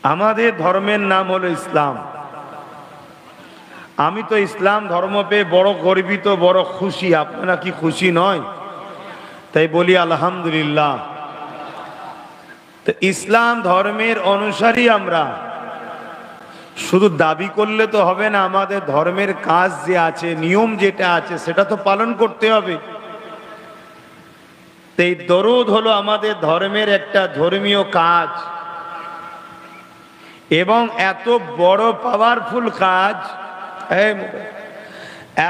আমাদের ধর্মের নাম হলো ইসলাম। আমি তো ইসলাম ধর্ম পেয়ে বড় গর্বিত, বড় খুশি। আপনারা কি খুশি নয়? তাই বলি আলহামদুলিল্লাহ। তো ইসলাম ধর্মের অনুসারী আমরা। শুধু দাবি করলে তো হবে না, আমাদের ধর্মের কাজ যে আছে, নিয়ম যেটা আছে সেটা তো পালন করতে হবে। এই দরুদ হলো আমাদের ধর্মের একটা ধর্মীয় কাজ, এবং এত বড় পাওয়ারফুল কাজ,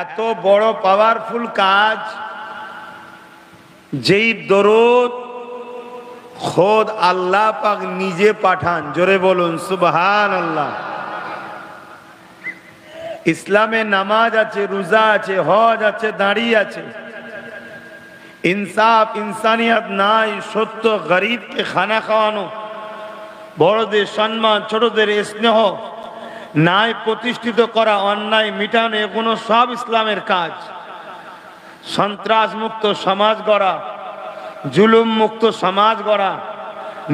এত বড় পাওয়ারফুল কাজ, যেই দরুদ খোদ আল্লাহ পাক নিজে পাঠান। জোরে বলুন সুবহানাল্লাহ। ইসলামে নামাজ আছে, রোজা আছে, হজ আছে, দাঁড়ি আছে, ইনসাফ ইনসানিয়ত নাই, সত্য, গরিবকে খানা খাওয়ানো, বড়দের সম্মান, ছোটদের স্নেহ, ন্যায় প্রতিষ্ঠিত করা, অন্যায় মিটানো, এগুলো সব ইসলামের কাজ। সন্ত্রাস মুক্ত সমাজ গড়া, জুলুম মুক্ত সমাজ গড়া,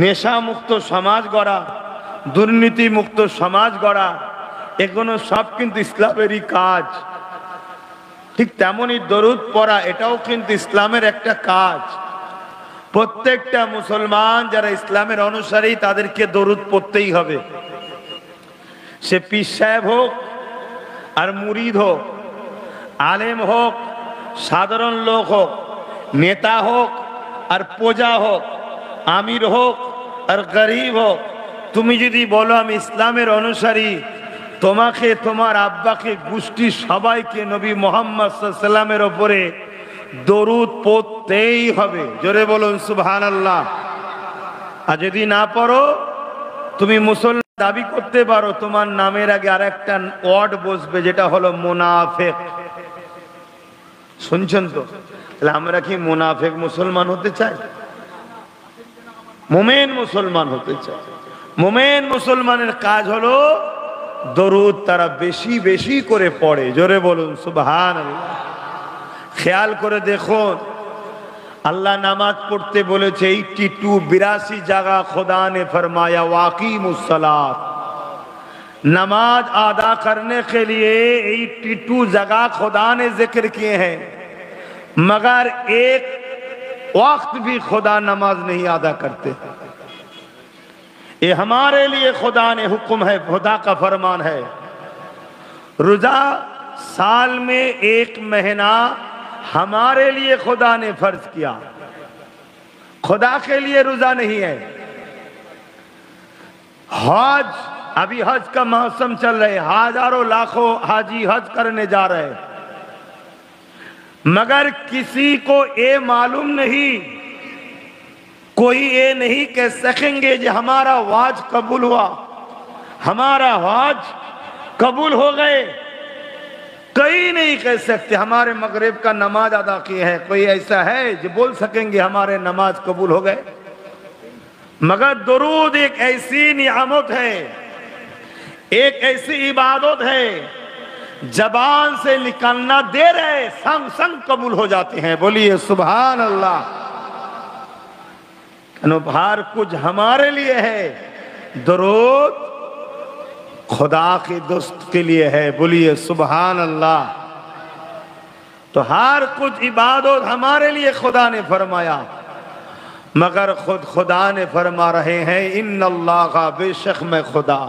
নেশা মুক্ত সমাজ গড়া, দুর্নীতি মুক্ত সমাজ গড়া, এগুলো সব কিন্তু ইসলামেরই কাজ। ঠিক তেমনি দরুদ পড়া, এটাও কিন্তু ইসলামের একটা কাজ। প্রত্যেকটা মুসলমান যারা ইসলামের অনুসারী তাদেরকে দরুদ পড়তেই হবে। সে পীর সাহেব হোক আর মুরিদ হোক, আলেম হোক, সাধারণ লোক হোক, নেতা হোক আর প্রজা হোক, আমির হোক আর গরিব হোক, তুমি যদি বলো আমি ইসলামের অনুসারী, তোমাকে, তোমার আব্বাকে, গোষ্ঠী সবাইকে নবী মুহাম্মদ সাল্লাল্লাহু আলাইহি ওয়াসাল্লামের ওপরে দরুদ পড়তেই হবে। জোরে বলুন সুবহানাল্লাহ। আর যদি না পড়ো, তুমি মুসলমান দাবি করতে পারো, তোমার নামের আগে আরেকটা ওয়ার্ড বসবে, যেটা হলো মুনাফিক। শুনছেন তো? তাহলে আমরা কি মুনাফিক মুসলমান হতে চাই? মুমিন মুসলমান হতে চাই। মুমিন মুসলমানের কাজ হলো দরুদ তারা বেশি বেশি করে পড়ে। জোরে বলুন সুবহানাল্লাহ। খেয়াল করে দেখুন, আল্লাহ নামাজ পড়তে বলেছে 82 জায়গা खुदा ने फरमाया वाकीमुस सलात। नमाज अदा करने के लिए 82 जगह खुदा ने जिक्र किए हैं, मगर एक वक्त भी खुदा नमाज नहीं अदा करते। ये हमारे लिए खुदा ने हुक्म है, खुदा का फरमान है। रोजा साल में 1 महीना हमारे लिए खुदा ने फर्ज किया, खुदा के लिए रोजा नहीं है। हज, अभी हज का मौसम चल रहा है, हजारों लाखों हाजी हज करने जा रहे हैं, मगर किसी को ये मालूम नहीं, कोई ये नहीं कह सकेंगे कि हमारा हज कबूल हुआ, हमारा हज कबूल हो गए। कई नहीं कह सकते हमारे मगरिब का नमाज अदा किए हैं। कोई ऐसा है जो बोल सकेंगे हमारे नमाज कबूल हो गए? मगर दरूद एक ऐसी नियामत है, एक ऐसी इबादत है, जबान से निकलना देर है, संग संग कबूल हो जाते हैं। बोलिए सुभान अल्लाह। हर कुछ हमारे लिए है, दरूद खुदा के दोस्त के लिए है। बोलिए सुभान अल्लाह। तो हर कुछ इबादत हमारे लिए खुदा ने फरमाया, मगर खुद खुदा ने फरमा रहे हैं इन्नल्लाह का, बेशक मैं खुदा।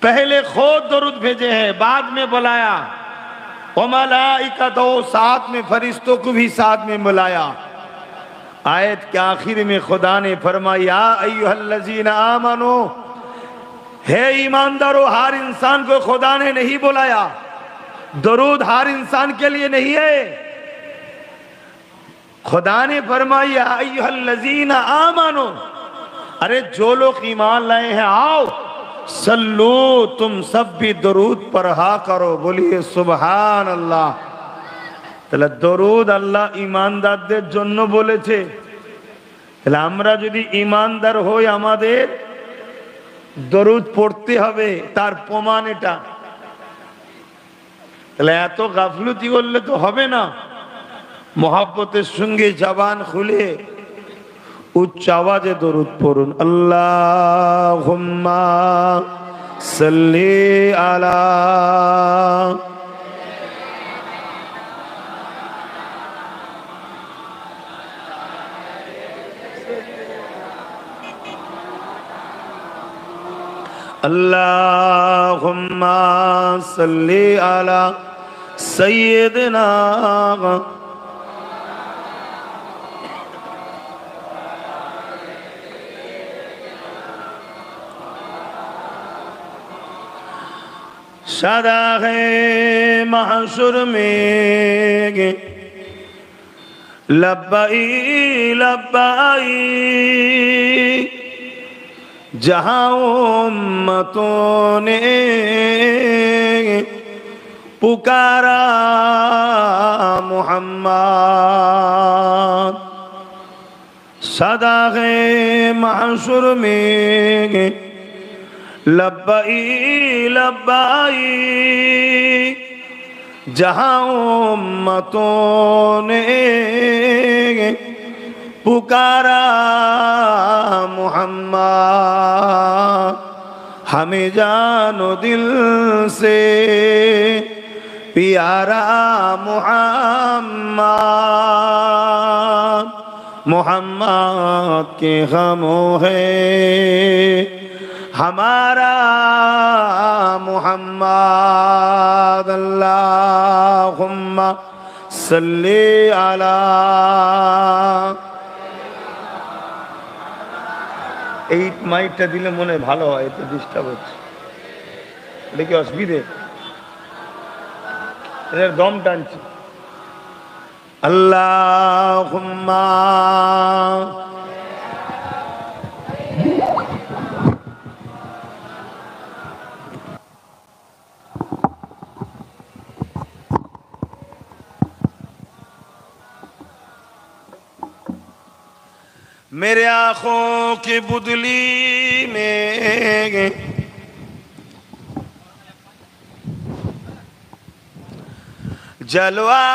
पहले खुद दरूद भेजे हैं, बाद में बुलाया, और मलाइकतो, साथ में फरिश्तों को भी साथ में बुलाया। आयत के आखिर में खुदा ने फरमाया अय्युहल्लज़ीना आमनू, है ईमानदारों, हर इंसान को खुदा ने नहीं बुलाया। दरूद हर इंसान के लिए नहीं है। खुदा ने फरमाया अय्युहल्लज़ीना आमनू, अरे जो लोग ईमान लाए हैं आओ, सल्लू, तुम सब भी दरूद पढ़ा करो। बोलिए सुभान अल्लाह। তাহলে দরুদ আল্লাহ ঈমানদারদের জন্য বলেছে। তাহলে আমরা যদি ঈমানদার হই, আমাদের দরুদ পড়তে হবে, তার প্রমাণ এটা। তাহলে এত গাফলতি করলে তো হবে না। মহব্বতের সঙ্গে জবান খুলে উচ্চ আওয়াজে দরুদ পড়ুন। আল্লাহুম্মা সাল্লি আলা আল্লাহুম্মা সাল্লি আলা সাইয়্যিদিনা शादाग़े महशुर में लब्बाई लब्बाई जहाँ उम्मतों ने पुकारा मुहम्मद। शादाग़े महशुर में लब्बाई लब्बाई जहाँ उम्मतों ने पुकारा मुहम्मद। हमें जानो दिल से प्यारा मुहम्मद। मुहम्मद के गमों है हमारा मुहम्मद। अल्लाहुम्मा सल्ली अला। এই মাইকটা দিলে মনে ভালো হয়, এতে ডিস্টার্ব হচ্ছে। এটা কি অসুবিধে? এর দম টানছি। আল্লাহুম্মা मेरे आँखों की बुदली में जलवा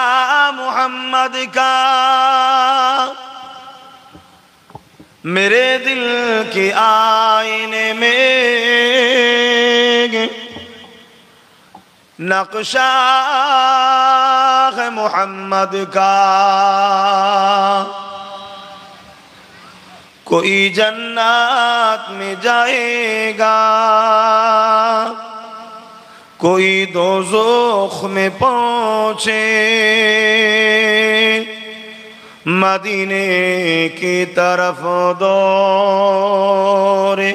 मोहम्मद का, मेरे दिल के आईने में नक्शा है मोहम्मद का। कोई जन्नत में जाएगा, कोई दोज़ख में पहुँचे, मदीने की तरफ दौड़े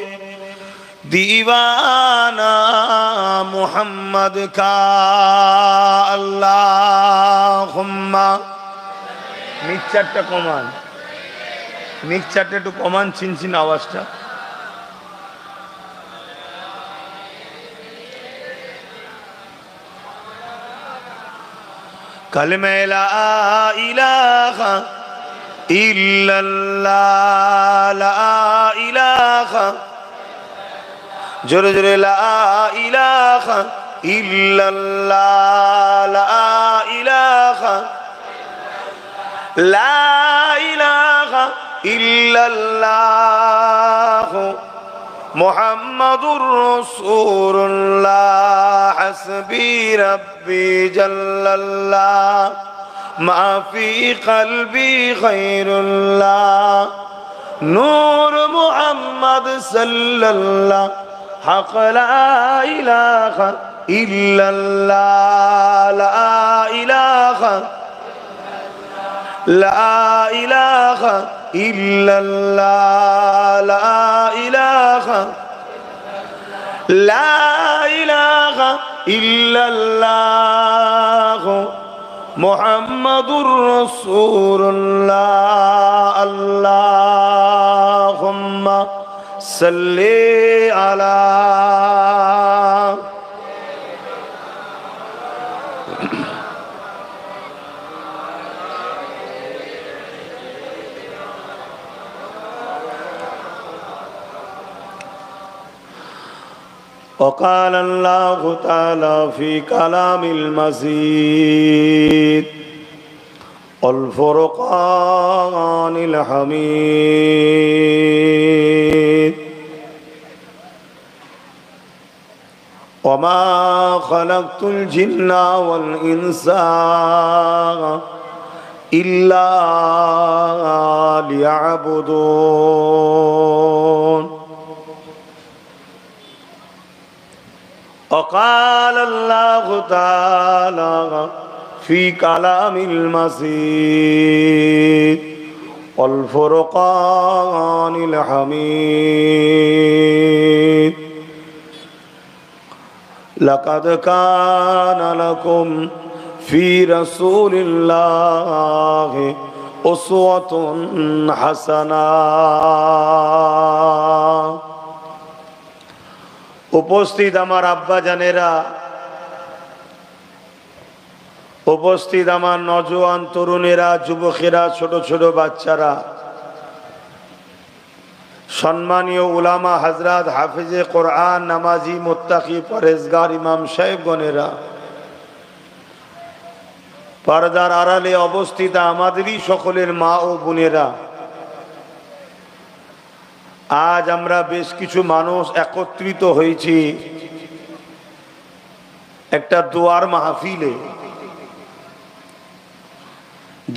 दीवाना मोहम्मद का। अल्लाहुम्मा मिक्सचारটা কমান, মিক্সচারটা একটু কমান, চিনচিন আওয়াজটা। कलमे ला इलाहा इल्लल्लाह, ला इलाहा, जोरे जोरे ला इलाहा इल्लल्लाह, ला इलाहा, ला इलाहा इल्लल्लाह मुहम्मदुर रसूलुल्लाह। हस्बी रब्बी जल्लल्लाह मा फी क़ल्बी ग़ैरुल्लाह। नूर मुहम्मद सल्लल्लाह हक़ ला इलाहा इल्लल्लाह, ला इलाहा, ला इलाहा इल्लल्लाह, ला इलाहा, ला इलाहा इल्लल्लाह मुहम्मदुर रसूलुल्लाह। अल्लाहुम्मा सल्ली अला। وقال الله تعالى في كلام المزيد والفرقان الحميد وما خلقت الجن والإنس إلا ليعبدون وقال الله تعالى في كلام المسيد والفرقان الحميد لقد كان لكم في رسول الله أسوة حسنة উপস্থিত আমার আব্বা জানেরা, উপস্থিত আমার নওজোয়ান তরুণেরা, যুবকেরা, ছোট ছোট বাচ্চারা, সম্মানীয় উলামা হযরত, হাফেজে কোরআন, নামাজি, মুত্তাকি, পরহেজগার ইমাম সাহেবগণেরা, পর্দার আড়ালে অবস্থিত আমাদেরই সকলের মা ও বোনেরা, আজ আমরা বেশ কিছু মানুষ একত্রিত হয়েছি একটা দোয়ার মাহফিলে।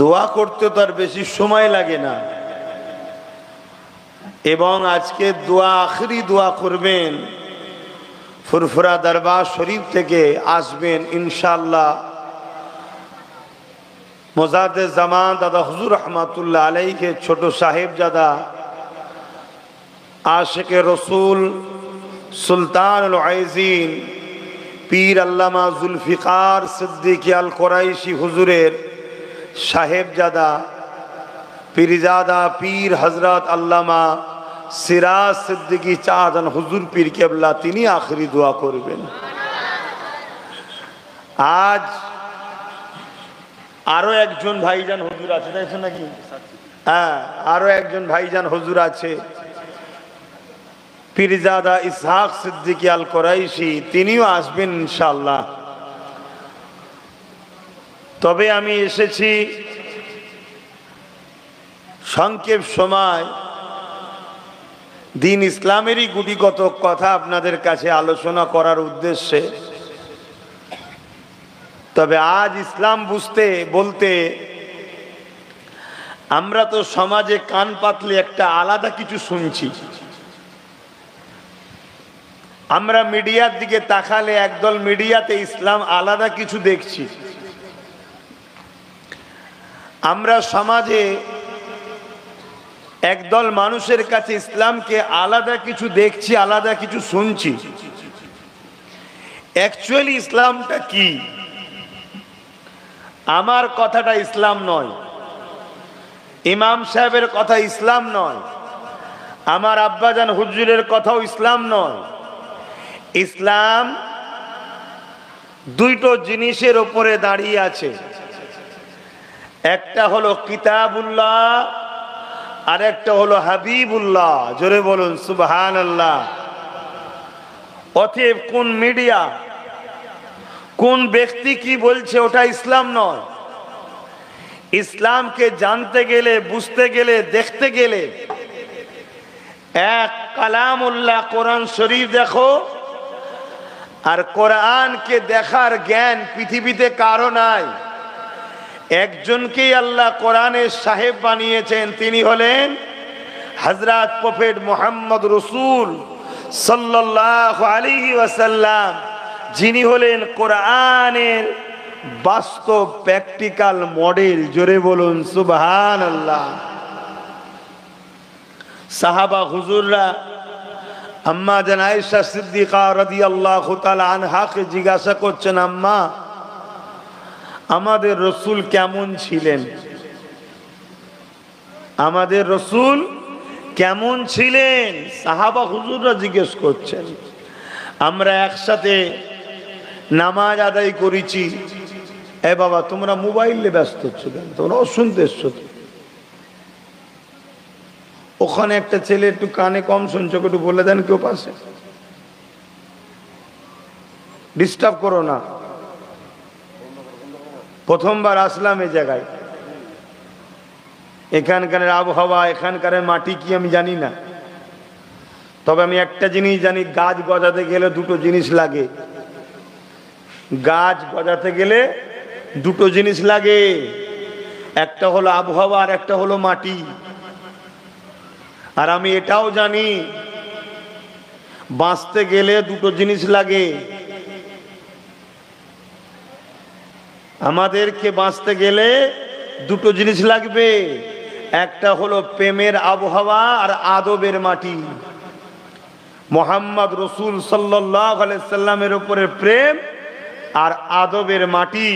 দোয়া করতে তো আর বেশি সময় লাগে না, এবং আজকে দোয়া আখরি দোয়া করবেন ফুরফুরা দরবার শরীফ থেকে আসবেন ইনশাআল্লাহ মোজাদ্দে জামান দাদা হুজুর রহমাতুল্লাহ আলাইহি ছোট সাহেবজাদা आशिक़े रसूल सुल्तानुल आइज़ीन पीर अल्लामा जुल्फ़िकार सिद्दीक़ी अल कुरैशी हुजूरेर साहेबजादा पीरजादा पीर हजरत अल्लामा सिराज सिद्दीक़ी चाँदन हुजूर पीर केबला तिनी आखिरी दुआ करबेन। आज आरो एकजन भाईजान हुजूर आछे, ताई तो नाकि? हाँ, आरो एकजन भाईजान हुजूर आछे पीरजादा इसहाक सिद्दीकी अल कुरैशी, तिनिও আসবেন ইনশাআল্লাহ। তবে আমি এসেছি সংক্ষেপ সময় দিন ইসলামেরই গুটিগত কথা আপনাদের কাছে আলোচনা করার উদ্দেশ্যে। তবে আজ ইসলাম বুঝতে বলতে আমরা তো সমাজে কান পাতলে একটা আলাদা কিছু শুনছি। আমরা মিডিয়ার দিকে তাকালে একদল মিডিয়াতে ইসলাম আলাদা কিছু দেখছি। আমরা সমাজে একদল মানুষের কাছে ইসলামকে আলাদা কিছু দেখছি, আলাদা কিছু শুনছি। অ্যাকচুয়ালি ইসলামটা কি? আমার কথাটা ইসলাম নয়, ইমাম সাহেবের কথা ইসলাম নয়, আমার আব্বাজান হুজুরের কথাও ইসলাম নয়। ইসলাম দুইটো জিনিসের উপরে দাঁড়িয়ে আছে, একটা হলো কিতাবুল্লাহ আর একটা হলো হাবিবুল্লাহ। জোরে বলুন সুবহানাল্লাহ। অতএব কোন মিডিয়া, কোন ব্যক্তি কি বলছে ওটা ইসলাম নয়। ইসলামকে জানতে গেলে, বুঝতে গেলে, দেখতে গেলে এক কালামুল্লাহ কোরআন শরীফ দেখো, আর কোরআনকে দেখার জ্ঞান পৃথিবীতে কারো নাই। একজনকেই আল্লাহ কোরআনের সাহেব বানিয়েছেন, তিনি হলেন হযরত প্রফেট মুহাম্মদ রাসূল সাল্লাল্লাহু আলাইহি ওয়াসাল্লাম, যিনি হলেন কোরআনের বাস্তব প্র্যাকটিক্যাল মডেল। জোরে বলুন সুবহানাল্লাহ। সাহাবা হুজুররা আম্মা জান আয়েশা সিদ্দিকা রাদিয়াল্লাহু তাআলা আনহাকে জিজ্ঞাসা করছেন, আম্মা আমাদের রসুল কেমন ছিলেন? আমাদের রসুল কেমন ছিলেন? সাহাবা হুজুররা জিজ্ঞেস করছেন। আমরা একসাথে নামাজ আদায় করেছি। এ বাবা, তোমরা মোবাইলে ব্যস্ত হচ্ছ কেন? তোমরা শুনতে এসছো তো? ওখানে একটা ছেলে একটু কানে কম শুনছো, একটু বলে দেন কেউ পাশে, ডিস্টার্ব করো না। প্রথমবার আসলাম এই জায়গায়, এখানকার আবহাওয়া, এখানকার মাটি কি আমি জানি না, তবে আমি একটা জিনিস জানি, গাছ গজাতে গেলে দুটো জিনিস লাগে। গাছ গজাতে গেলে দুটো জিনিস লাগে, একটা হলো আবহাওয়া আর একটা হলো মাটি। আর আমি এটাও জানি বাঁচতে গেলে দুটো জিনিস লাগে। আমাদেরকে বাঁচতে গেলে দুটো জিনিস লাগবে, একটা হলো প্রেমের আবহাওয়া আর আদবের মাটি। মোহাম্মদ রসুল সাল্লাল্লাহু আলাইহি সাল্লামের উপরে প্রেম আর আদবের মাটি,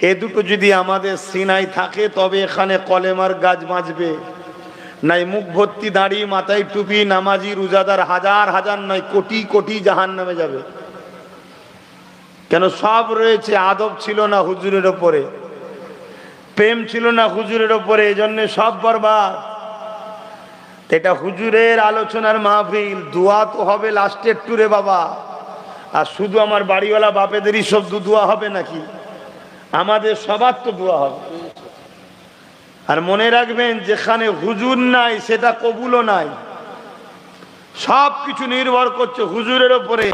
এ দুটো যদি আমাদের সিনায় থাকে তবে এখানে কলেমার গাছ বাঁচবে। নাই মুখ ভর্তি দাড়ি, মাথায় টুপি, নামাজি রোজাদার হাজার হাজার নয় কোটি কোটি জাহান্নামে যাবে। কেন? সব রয়েছে, আদব ছিল না হুজুরের ওপরে, প্রেম ছিল না হুজুরের ওপরে, এই জন্য সব বরবাদ। এটা হুজুরের আলোচনার মাহফিল, দোয়া তো হবে লাস্টের টুরে বাবা। আর শুধু আমার বাড়িওয়ালা বাপেদেরই সব দোয়া হবে নাকি? আমাদের সবার তো দোয়া হবে। আর মনে রাখবেন, যেখানে হুজুর নাই সেটা কবুলও নাই। সব কিছু নির্ভর করছে হুজুরের ওপরে।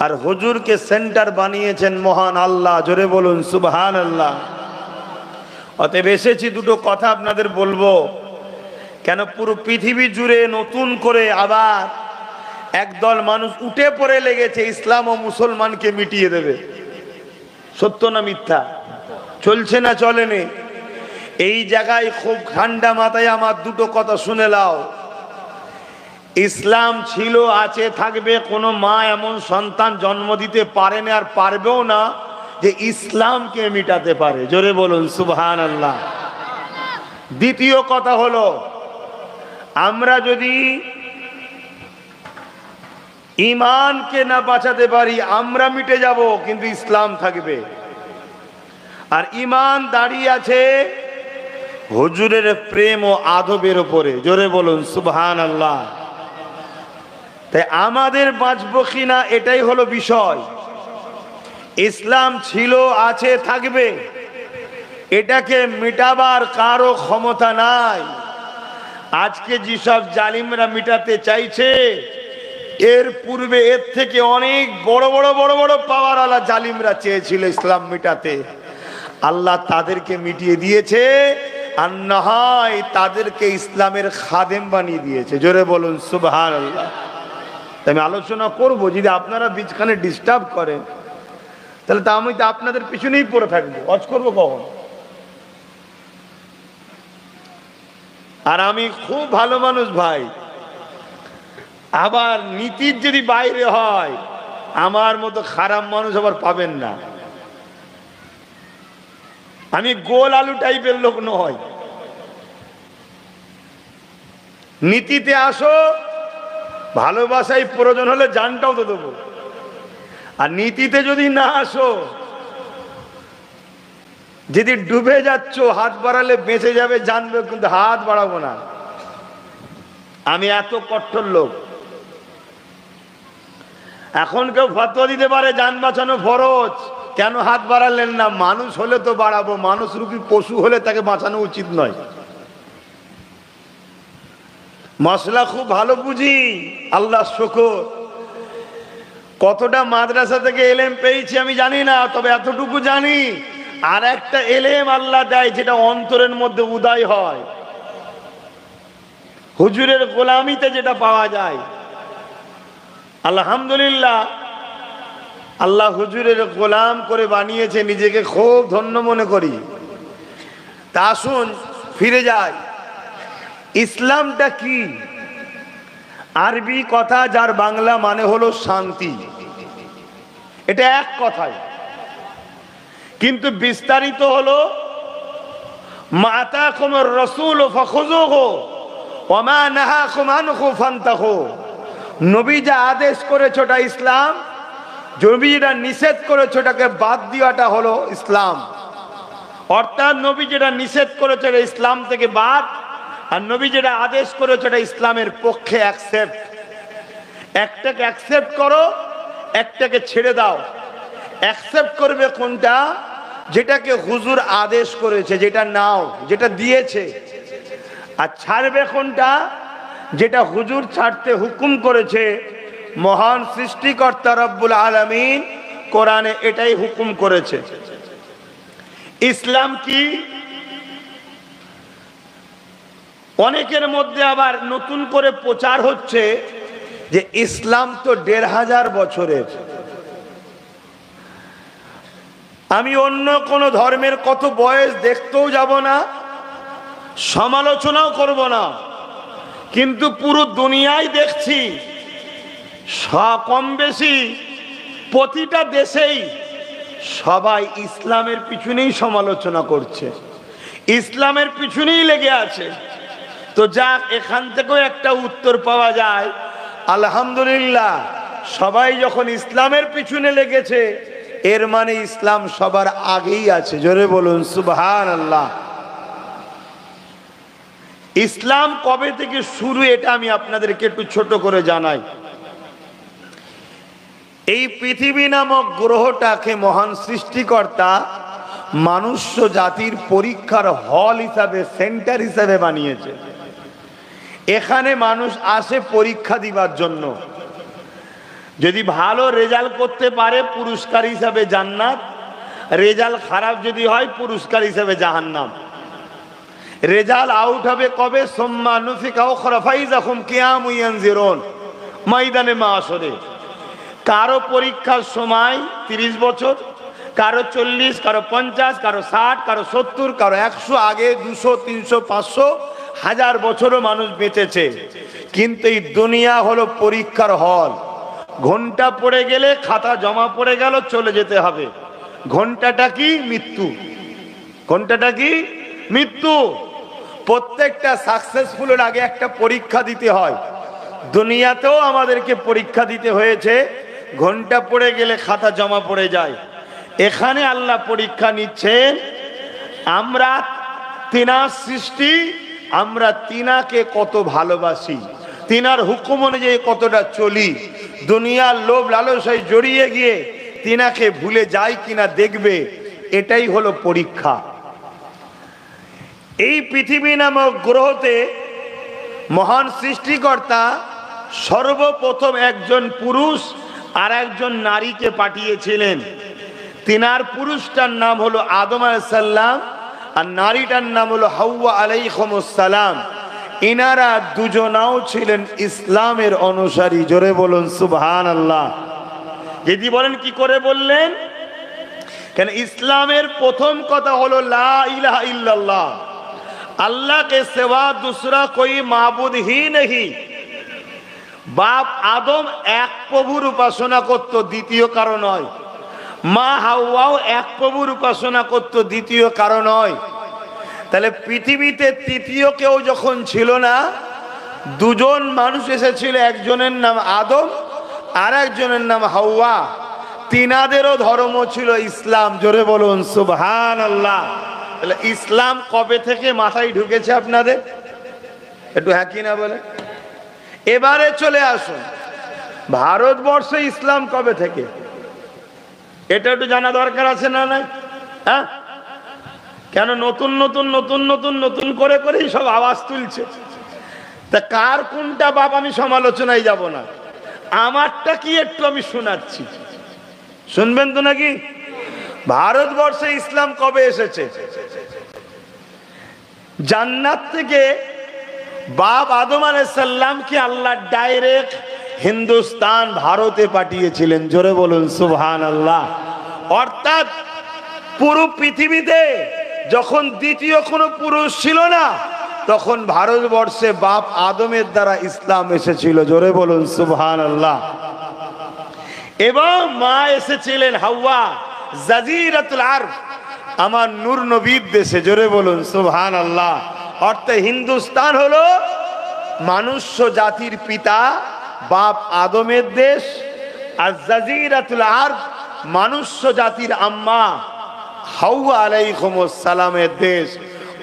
আর হুজুরকে সেন্টার বানিয়েছেন মহান আল্লাহ, জোরে বলুন সুবহানাল্লাহ। অতএব এসেছি দুটো কথা আপনাদের বলবো। কেন? পুরো পৃথিবী জুড়ে নতুন করে আবার একদল মানুষ উঠে পড়ে লেগেছে ইসলাম ও মুসলমানকে মিটিয়ে দেবে। সত্য না মিথ্যা? চলছে না চলেনি? এই জায়গায় খুব ঠান্ডা মাথায় আমার দুটো কথা শুনে নাও। ইসলাম ছিল, আছে, থাকবে। কোনো মা এমন সন্তান জন্ম দিতে পারে না আর পারবেও না যে ইসলামকে মিটাতে পারে। জোরে বলুন সুবহানাল্লাহ। দ্বিতীয় কথা হলো, আমরা যদি ঈমানকে না বাঁচাতে পারি আমরা মিটে যাব, কিন্তু ইসলাম থাকবে। আর ঈমান দাঁড়িয়ে আছে হুজুরের প্রেম ও আদবের উপরে। জোরে বলুন সুবহানাল্লাহ। তাই আমাদের বাঁচবো কিনা এটাই হলো বিষয়। ইসলাম ছিল, আছে, থাকবে, এটাকে মিটাবার কারো ক্ষমতা নাই। আজকে যেসব জালিমরা মিটাতে চাইছে, এর পূর্বে এর থেকে অনেক বড় বড় বড় বড় পাওয়ারওয়ালা জালিমরা চেয়েছিল ইসলাম মিটাতে। আল্লাহ তাদেরকে মিটিয়ে দিয়েছে, আর না হয় তাদেরকে ইসলামের খাদেম বানিয়ে দিয়েছে। জোরে বলুন সুবহানাল্লাহ। আমি আলোচনা করব, যদি আপনারা বীজখানে ডিস্টার্ব করেন তাহলে তো আমি তো আপনাদের পিছনেই পড়ে থাকবো, অজ করবো কখন? আর আমি খুব ভালো মানুষ ভাই, আবার নীতির যদি বাইরে হয় আমার মতো খারাপ মানুষ আবার পাবেন না। আমি গোল আলু টাইপের লোক নয়। নীতিতে আসো, ভালোবাসায় প্রয়োজন হলে জানটাও তো দেবো। আর নীতিতে যদি না আসো, যদি ডুবে যাচ্ছ, হাত বাড়ালে বেঁচে যাবে জানবে, কিন্তু হাত বাড়াবো না। আমি এত কঠোর লোক। এখন কেউ ফতোয়া দিতে পারে জান বাঁচানো ফরজ, কেন হাত বাড়ালেন না? মানুষ হলে তো বাড়াবো, মানুষ রূপী পশু হলে তাকে বাঁচানো উচিত নয়। মশলা খুব ভালো বুঝি, আল্লাহ শুকর। কতটা মাদ্রাসা থেকে এলেম পেয়েছি আমি জানি না, তবে এতটুকু জানি, আর একটা এলেম আল্লাহ দেয় যেটা অন্তরের মধ্যে উদয় হয়। হুজুরের গোলামিতে যেটা পাওয়া যায়, আলহামদুলিল্লাহ, আল্লাহ হুজুরের গোলাম করে বানিয়েছে, নিজেকে খুব ধন্য মনে করি। তা আসুন ফিরে যাই। ইসলামটা কি? আরবি কথা যার বাংলা মানে হলো শান্তি। এটা এক কথায়, কিন্তু বিস্তারিত হলো মাতাকুমুর রাসূল ফাখুযুহু ওয়া মা নাহাকুম আনহু ফান্তাহু। নবী যা আদেশ করেছে ওটা ইসলাম, নবী যেটা নিষেধ করেছে ওটাকে বাদ দেওয়াটা হলো ইসলাম। অর্থাৎ নবী যেটা নিষেধ করেছে এটা ইসলাম থেকে বাদ, আর নবী যেটা আদেশ করেছে এটা ইসলামের পক্ষে অ্যাকসেপ্ট। একটাকে অ্যাকসেপ্ট করো, একটাকে ছেড়ে দাও। অ্যাকসেপ্ট করবে কোনটা? যেটাকে হুজুর আদেশ করেছে, যেটা নাও, যেটা দিয়েছে। আর ছাড়বে কোনটা? যেটা হুজুর ছাড়তে হুকুম করেছে মহান সৃষ্টিকর্তা রব্বুল আলামিন কোরআনে এটাই হুকুম করেছে। ইসলাম কি? অনেকের মধ্যে আবার নতুন করে প্রচার হচ্ছে যে ইসলাম তো ১৫০০ বছরের। আমি অন্য কোন ধর্মের কত বয়স দেখতেও যাব না, সমালোচনাও করব না, কিন্তু পুরো দুনিয়ায় দেখছি কম বেশি প্রতিটা দেশেই সবাই ইসলামের পিছনেই সমালোচনা করছে, ইসলামের পিছনেই লেগে আছে। তো যাক, এখান থেকেও একটা উত্তর পাওয়া যায়, আলহামদুলিল্লাহ, সবাই যখন ইসলামের পিছনে লেগেছে এর মানে ইসলাম সবার আগেই আছে। জোরে বলুন সুবহানাল্লাহ। ইসলাম কবে থেকে শুরু এটা আমি আপনাদেরকে একটু ছোট করে জানাই। এই পৃথিবী নামক গ্রহটাকে মহান সৃষ্টিকর্তা মানুষ্য জাতির পরীক্ষার হল হিসাবে, সেন্টার হিসাবে বানিয়েছে। এখানে মানুষ আসে পরীক্ষা দিবার জন্য। যদি ভালো রেজাল্ট করতে পারে পুরস্কার হিসাবে জান্নাত, রেজাল্ট খারাপ যদি হয় পুরস্কার হিসাবে জাহান্নাম। রেজাল্ট আউট হবে কবে? সুম্মা নুফিকা উখরা ফাইযাহুম কিয়ামুন ইয়ানজিরুন, ময়দানে মাশরে। কারো পরীক্ষার সময় 30 বছর, কারো 40, কারো 50, কারো 60, কারো 70, কারো 100, আগে 200, 300, 500, 1000 বছরও মানুষ বেঁচেছে। কিন্তু এই দুনিয়া হলো পরীক্ষার হল। ঘন্টা পড়ে গেলে, খাতা জমা পড়ে গেল, চলে যেতে হবে। ঘন্টাটা কি? মৃত্যু। ঘন্টাটা কি? মৃত্যু। প্রত্যেকটা সাকসেসফুলের আগে একটা পরীক্ষা দিতে হয়। দুনিয়াতেও আমাদেরকে পরীক্ষা দিতে হয়েছে। ঘন্টা পড়ে গেলে খাতা জমা পড়ে যায়। এখানে আল্লাহ পরীক্ষা নিচ্ছেন, আমরা তিনার সৃষ্টি, আমরা তিনাকে কত ভালোবাসি, তিনার হুকুম অনুযায়ী কতটা চলি, দুনিয়ার লোভ লালসায় জড়িয়ে গিয়ে তিনাকে ভুলে যাই কিনা দেখবে। এটাই হলো পরীক্ষা। এই পৃথিবী নামক গ্রহতে মহান সৃষ্টিকর্তা সর্বপ্রথম একজন পুরুষ আর একজন নারীকে পাঠিয়েছিলেন। তিনার পুরুষটার নাম হলো আদম আলাইহিস সালাম আর নারীটার নাম হলো হাওয়া আলাইহিস সালাম। ইনারা দুজনাও ছিলেন ইসলামের অনুসারী। জোরে বলুন সুবহানাল্লাহ। যদি বলেন কি করে বললেন? কেন ইসলামের প্রথম কথা হলো লা ইলাহা ইল্লাল্লাহ, अल्लाह के सिवा दूसरा कोई माबूद ही नहीं। बाप आदम एक प्रभुर उपासना करत, द्वितीय कारो नय। मा हाওয়াও एक प्रभुर उपासना करत, द्वितीय कारो नय। তাহলে পৃথিবীতে তৃতীয় কেউ যখন ছিল না, দুজন মানুষ এসেছিল, একজনের নাম আদম আর একজনের নাম হাওয়া। তিনাদেরও ধর্ম ছিল ইসলাম। জোরে বলুন সুবহানাল্লাহ। তাহলে ইসলাম কবে থেকে মাথায় ঢুকেছে আপনাদের? একটু হ্যাঁ কি না বলে। এবারে চলে আসুন, ভারতবর্ষে ইসলাম কবে থেকে? এটা একটু জানা দরকার আছে না? না, হ্যাঁ? কেন নতুন নতুন নতুন নতুন নতুন করে করেই সব আওয়াজ তুলছে। তা কার কোনটা বাপ আমি সমালোচনায় যাব না, আমারটা কি একটু আমি শোনাচ্ছি, শুনবেন তো নাকি? ভারতবর্ষে ইসলাম কবে এসেছে? জান্নাত থেকে বাপ আদম আলাইহিস সালামকে আল্লাহ ডাইরেক্ট হিন্দুস্তান, ভারতে পাঠিয়েছিলেন। জোরে বলুন সুবহানাল্লাহ। অর্থাৎ পুরো পৃথিবীতে যখন দ্বিতীয় কোনো পুরুষ ছিল না, তখন ভারতবর্ষে বাপ আদমের দ্বারা ইসলাম এসেছিল। জোরে বলুন সুবহানাল্লাহ। এবং মা এসেছিলেন হাওয়া, জাজিরাতুল আরব, আমার নূর নবীর দেশে। জোরে বলুন সুবহানাল্লাহ। অর্থাৎ হিন্দুস্তান হলো মানুষ্য জাতির পিতা বাপ আদমের দেশ, আর জাজিরাতুল আরব মানুষ্য জাতির আম্মা হাওয়া আলাইহিস সালামের দেশ।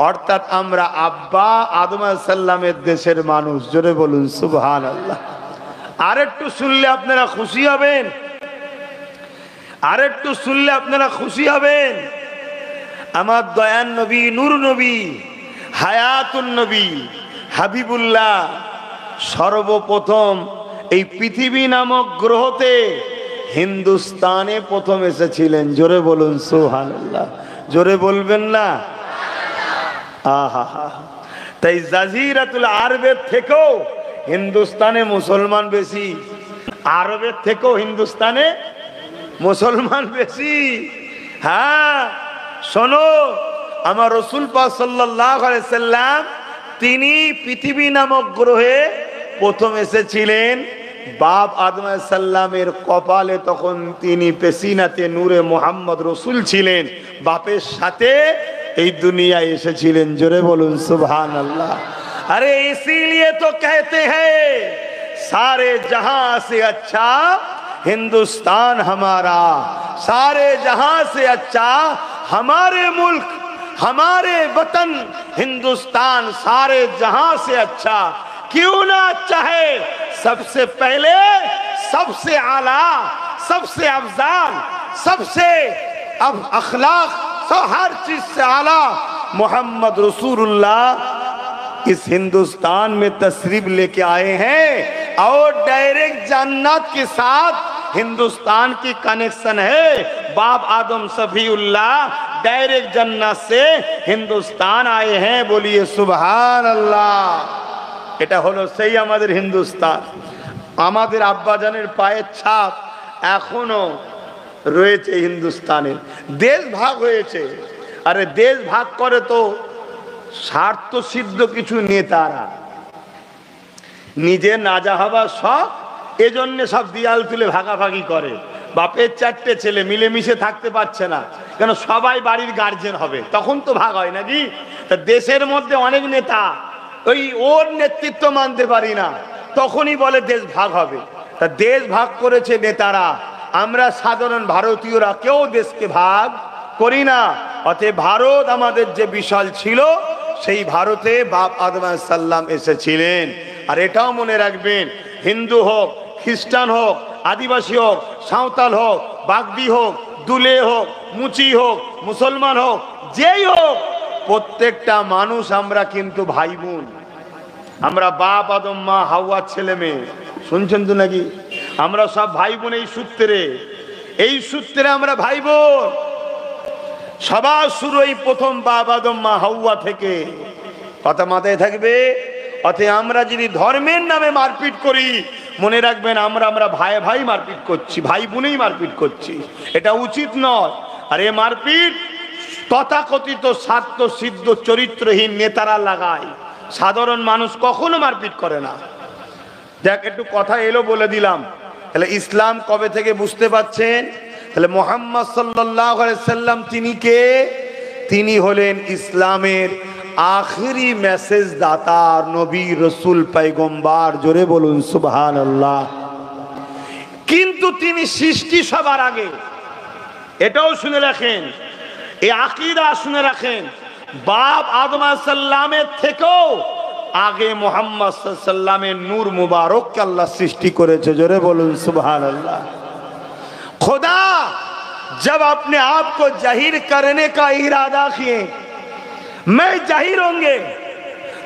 অর্থাৎ আমরা আব্বা আদম আলাইহিস সালামের দেশের মানুষ। জোরে বলুন সুবহানাল্লাহ। আরেকটু শুনলে আপনারা খুশি হবেন, আরেকটু শুনলে আপনারা খুশি হবেন। আমার দয়ান নবী, নূর নবী, হায়াতুন নবী, হাবিবুল্লাহ সর্বপ্রথম এই পৃথিবী নামক গ্রহতে হিন্দুস্তানে প্রথম এসেছিলেন। জোরে বলুন সুবহানাল্লাহ, জোরে বলবেন না? আহা, তাই জাজিরাতুল আরবের থেকেও হিন্দুস্তানে মুসলমান বেশি, আরবের থেকেও হিন্দুস্তানে মুসলমান বেশি। হ্যাঁ শোনো, আমার রাসূল পাক সাল্লাল্লাহু আলাইহি সাল্লাম তিনি পৃথিবী নামক গ্রহে প্রথম এসেছিলেন। বাপ আদম আলাইহিস সালামের কপালে তখন তিনি পেশিনাতে নূরে মোহাম্মদ রসুল ছিলেন, বাপের সাথে এই দুনিয়ায় এসেছিলেন। জোরে বলুন সুবহানাল্লাহ। अरे इसीलिए तो कहते हैं सारे जहां से अच्छा हिंदुस्तान हमारा, सारे जहां से अच्छा हमारे मुल्क, हमारे वतन हिंदुस्तान सारे जहां से अच्छा क्यों ना अच्छा है। सबसे पहले, सबसे आला, सबसे अफजाल, सबसे अब अखलाक, सब हर चीज से आला मोहम्मद रसूलुल्लाह इस हिंदुस्तान में तशरीफ लेके आए हैं और डायरेक्ट जन्नत के साथ हिंदुस्तान की कनेक्शन है। बाप आदम सफीउल्लाह डायरेक्ट जन्नत से हिंदुस्तान आए हैं। बोलिए सुभान अल्लाह। এটা হলো সেই আমাদের হিন্দুস্তান। আমাদের আব্বাজানের পায়ের ছাপ এখনো রয়েছে হিন্দুস্তানের। দেশ ভাগ হয়েছে, আরে দেশ ভাগ করে তো স্বার্থ সিদ্ধ কিছু নেতারা, নিজের নাজা হবার শখ, এজন্য সব দিয়াল তুলে ভাগাভাগি করে। বাপের চারটে ছেলে মিলেমিশে থাকতে পারছে না, কেন সবাই বাড়ির গার্জেন হবে, তখন তো ভাগ হয় নাকি। তা দেশের মধ্যে অনেক নেতা ওই ওর নেতৃত্ব মানতে পারি না, তখনই বলে দেশ ভাগ হবে। তা দেশ ভাগ করেছে নেতারা, আমরা সাধারণ ভারতীয়রা কেউ দেশকে ভাগ করি না। অতএব ভারত আমাদের যে বিশাল ছিল, সেই ভারতে বাপ আদম আলাইহিস সালাম এসেছিলেন। আর এটাও মনে রাখবেন, হিন্দু হোক, খ্রিস্টান হোক, আদিবাসী হোক, সাঁওতাল হোক, বাগদি হোক, দুলে হোক, মুচি হোক, মুসলমান হোক, যেই হোক, প্রত্যেকটা মানুষ আমরা কিন্তু ভাই বোন। আমরা বাপ আদম মা হাওয়ার ছেলে মেয়ে, শুনছেন তো নাকি? আমরা সব ভাই বোন এই সূত্রে আমরা ভাই বোন। সবার শুরু এই প্রথম বাপ আদম মা হাওয়া থেকে, কথা মাথায় থাকবে। অতএব আমরা যদি ধর্মের নামে মারপিট করি, মনে রাখবেন আমরা ভাই ভাই মারপিট করছি, ভাই বোনেই মারপিট করছি, এটা উচিত নয়। আর এ মারপিট তথাকথিত স্বার্থ সিদ্ধ চরিত্রহীন নেতারা লাগায়, সাধারণ মানুষ কখনো মারপিট করে না। দেখ একটু কথা এলো বলে দিলাম। তাহলে ইসলাম কবে থেকে বুঝতে পারছেন? তাহলে মুহাম্মদ সাল্লাল্লাহু আলাইহি সাল্লাম তিনি কে? তিনি হলেন ইসলামের আখেরি মেসেজ দাতা, নবী, রসুল, পয়গম্বর। জোরে বলুন সুবহানাল্লাহ। কিন্তু তিনি সৃষ্টি সবার আগে, এটাও শুনে রাখেন, এই আকীদা শুনে রাখেন, বাপ আদম আলাইহিস সালামের থেকেও आगे मोहम्मद सल्लल्लाहु अलैहि वसल्लम नूर मुबारक के अल्लाह सृष्टि करे। जोरे बोलूं सुभान अल्लाह। खुदा जब अपने आप को जाहिर करने का इरादा किए, मैं जाहिर होंगे,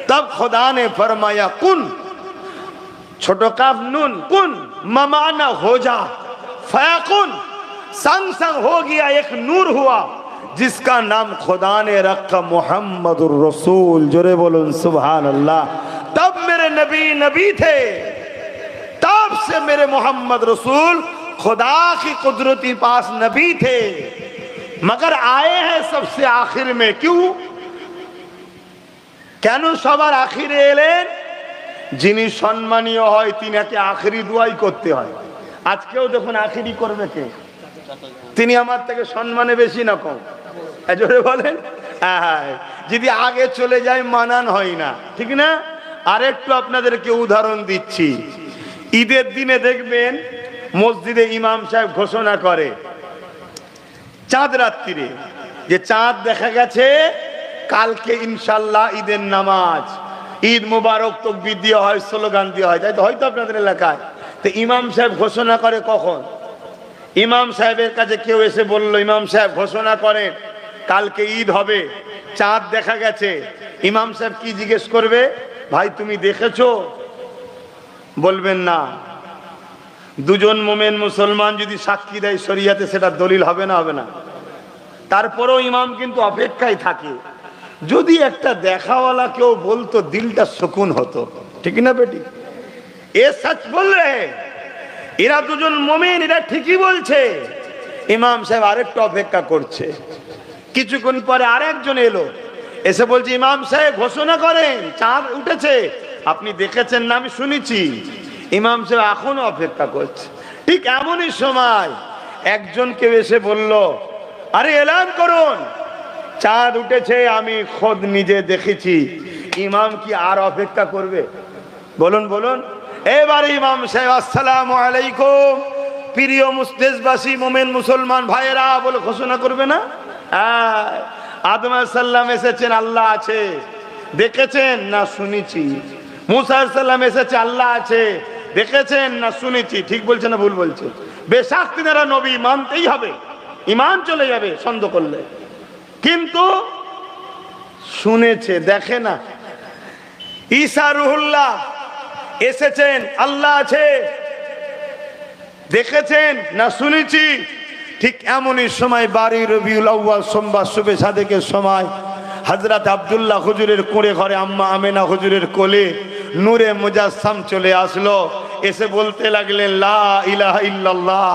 तब खुदा ने फरमाया कुन, छोटो काफ नून, कुन ममाना हो जा, फयाकुन, संग संग हो गया, एक नूर हुआ जिसका नाम खुदा ने रखा मोहम्मदुर रसूल। जोरे बोलूं सुभान अल्लाह। तब मेरे नबी नबी थे, तब से मेरे मोहम्मद रसूल खुदा की कुदरती पास नबी थे, मगर आए हैं सबसे आखिर में। क्यों? কেন সবার আখিরে এলেন? যিনি সম্মানীয় হয় তিনাকে আখিরি দোয়াই করতে হয়। আজকেও দেখুন আখিরি করবে কে? তিনি আমার থেকে সম্মানে বেশি না কম? জোরে বলেন। যদি আগে চলে যায় মানান হয় না, ঠিক না? আরেকটু আপনাদেরকে উদাহরণ দিচ্ছি। ঈদের দিনে দেখবেন মসজিদে ইমাম সাহেব ঘোষণা করে চাঁদ রাত্রিরে যে চাঁদ দেখা গেছে, কালকে ইনশাল্লাহ ঈদের নামাজ, ঈদ মুবারক তাকবীর দেওয়া হয়, স্লোগান দেওয়া হয়, তাই তো হয়তো আপনাদের এলাকায়। তো ইমাম সাহেব ঘোষণা করে কখন? ইমাম সাহেবের কাছে কেউ এসে বলল, ইমাম সাহেব ঘোষণা করেন কালকে ঈদ হবে, চাঁদ দেখা গেছে। ইমাম সাহেব কি জিজ্ঞেস করবে? ভাই তুমি দেখেছো? বলবেন না। দুজন মোমেন মুসলমান যদি সাক্ষী দেয় শরিয়াতে, সেটা দলিল হবে না? হবে না? তারপরেও ইমাম কিন্তু অপেক্ষায় থাকে, যদি একটা দেখাওয়ালা কেউ বলতো দিলটা সুকুন হতো। ঠিক না বেটি? এ সচ বল রে, এরা দুজন মুমিন, এরা ঠিকই বলছে। ইমাম সাহেব আরেকটু অপেক্ষা করছে। কিছুক্ষণ পরে আরেকজন এলো, এসে বলছে ইমাম সাহেব ঘোষণা করেন চাঁদ উঠেছে। আপনি দেখেছেন না? আমি শুনেছি। ইমাম সাহেব এখনো অপেক্ষা করছে। ঠিক এমনই সময় একজন কেউ এসে বলল, আরে এলান করুন চাঁদ উঠেছে, আমি খোদ নিজে দেখেছি। ইমাম কি আর অপেক্ষা করবে? বলুন বলুন। এবারে ইমাম সাহেব আসসালামু আলাইকুম, প্রিয় দেশবাসী মোমেন মুসলমান ভাইয়েরা বলে ঘোষণা করবে না? আদম আলাইহিস সালাম এসেছেন, আল্লাহ আছে, দেখেছেন না? শুনেছি। মুসা আলাইহিস সালাম এসেছে, আল্লাহ আছে, দেখেছেন না? শুনেছি। ঠিক বলছে না ভুল বলছে? বেশক তিনারা নবী, মানতেই হবে, ঈমান চলে যাবে সন্দেহ করলে। কিন্তু শুনেছে, দেখে না। ঈসা রুহুল্লাহ এসেছেন, আল্লাহ আছে, দেখেছেন না? শুনেছি। ঠিক এমনই সময় 12 রবিউল আউয়াল সোমবার শুভে সাদেকের সময় হযরত আব্দুল্লাহ হুজুরের কোণে ঘরে আম্মা আমেনা হুজুরের কোলে নূরে মুজাসসাম চলে আসলো। এসে বলতে লাগলেন, লা ইলাহা ইল্লাল্লাহ,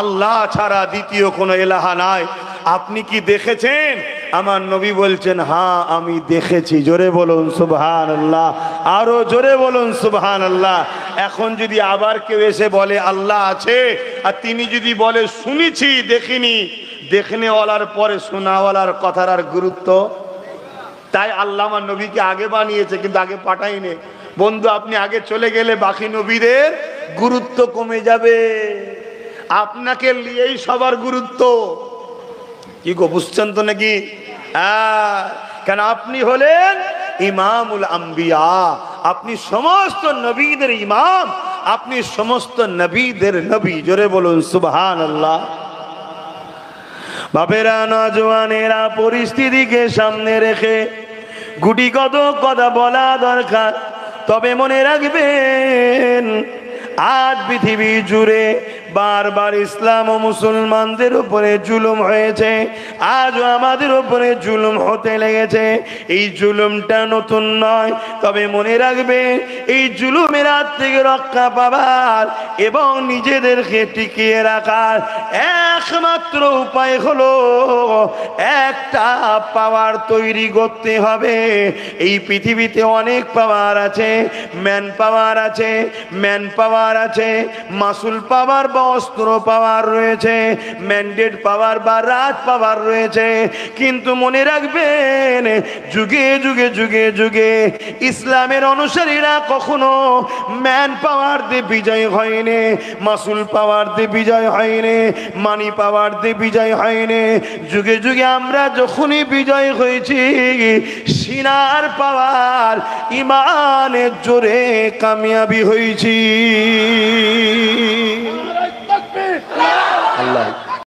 আল্লাহ ছাড়া দ্বিতীয় কোনো ইলাহা নাই। আপনি কি দেখেছেন? আমার নবী বলছেন, হ্যাঁ আমি দেখেছি। জোরে বলুন সুবহানাল্লাহ, আরো জোরে বলুন সুবহানাল্লাহ। এখন যদি আবার কেউ এসে বলে আল্লাহ আছে, আর তিনি যদি বলে শুনেছি দেখিনি, দেখনেওয়ালার পরে শোনাওয়ালার কথার আর গুরুত্ব। তাই আল্লাহ আমার নবীকে আগে বানিয়েছে, কিন্তু আগে পাঠাইনি। বন্ধু, আপনি আগে চলে গেলে বাকি নবীদের গুরুত্ব কমে যাবে। আপনাকে নিয়েই সবার গুরুত্ব। কি গো, বুঝছেন তো নাকি? কেন আপনি হলেন ইমামুল আম্বিয়া, আপনি সমস্ত নবীদের ইমাম, আপনি সমস্ত নবীদের নবী। জোরে বলুন সুবহানাল্লাহ। বাপেরা, নওজওয়ানেরা, পরিস্থিতিকে সামনে রেখে গুটি কত কথা বলা দরকার। তবে মনে রাখবেন, আজ পৃথিবী জুড়ে বারবার ইসলাম ও মুসলমানদের উপরে জুলুম হয়েছে, আজও আমাদের উপরে জুলুম হতে লেগেছে। এই জুলুমটা নতুন নয়, তবে মনে রাখবে এই জুলুমের হাত থেকে রক্ষা পাবার এবং নিজেদেরকে টিকিয়ে রাখার একমাত্র উপায় হলো একটা পাওয়ার তৈরি করতে হবে। এই পৃথিবীতে অনেক পাওয়ার আছে, ম্যান পাওয়ার আছে, মাসুল পাওয়ার বা অস্ত্র পাওয়ার রয়েছে, ম্যান্ডেট পাওয়ার বা রাজ পাওয়ার রয়েছে। কিন্তু মনে রাখবেন, যুগে যুগে যুগে যুগে ইসলামের অনুসারীরা কখনো ম্যান পাওয়ার দিয়ে বিজয় হয়নি, মাসুল পাওয়ার দিয়ে বিজয় হয়নি, মানি পাওয়ার দিয়ে বিজয় হয়নি। যুগে যুগে আমরা যখনই বিজয় হয়েছি, সিনার পাওয়ার, ইমানের জোরে কামিয়াবি হয়েছি। আল্লাহ